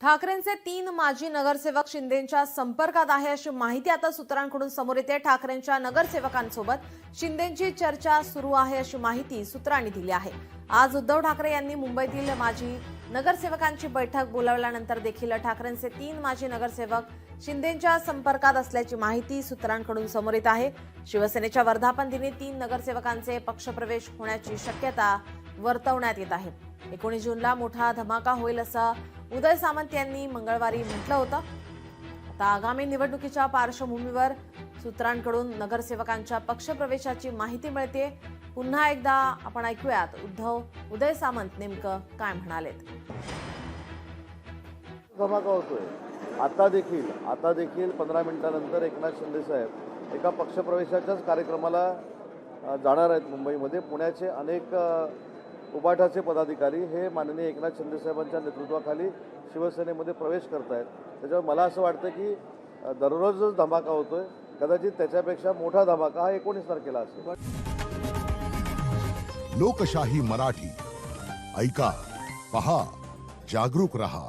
ठाकरेंचे 3 माजी नगरसेवक शिंदेंच्या संपर्कात आहे अशी माहिती आता सूत्रांकडून समोर येते। ठाकरेंच्या नगरसेवकांसोबत शिंदेंची चर्चा सुरू आहे अशी माहिती सूत्रांनी दिली आहे। आज उद्धव ठाकरे यांनी मुंबईतील माजी नगरसेवकांची बैठक बोलावल्यानंतर देखील ठाकरेंचे 3 माजी नगरसेवक शिंदेंच्या संपर्कात असल्याची माहिती सूत्रांकडून समोर येत आहे। शिवसेनेच्या वर्धापन दिनी 3 नगरसेवकांचे पक्षप्रवेश होण्याची शक्यता वर्तवण्यात येत आहे। 19 जूनला मोठा धमाका होईल असं उदय सामंत यांनी मंगळवारी म्हटलं होतं। आता आगामी निवडणुकीच्या पार्श्वभूमीवर सूत्रांकडून नगरसेवकांच्या पक्षप्रवेशाची माहिती मिळते। पुन्हा एकदा आपण ऐकूयात उदय सामंत नेमकं काय म्हणालेत। धमाका होतोय आता देखील 15 मिनिटांनंतर एकनाथ शिंदे साहेब एका पक्षप्रवेशाच्याच कार्यक्रमाला जाणार आहेत। मुंबईमध्ये पुण्याचे अनेक उबाठाचे पदाधिकारी हे माननीय एकनाथ शिंदे साहेबांच्या नेतृत्वाखाली शिवसेनेमध्ये प्रवेश करत आहेत। त्याच्यामुळे मला असं वाटतं की दररोजच धमाका होतोय, कदाचित त्याच्यापेक्षा मोठा धमाका हा 19 तारखेला असेल। लोकशाही मराठी ऐका, पहा, जागरूक रहा।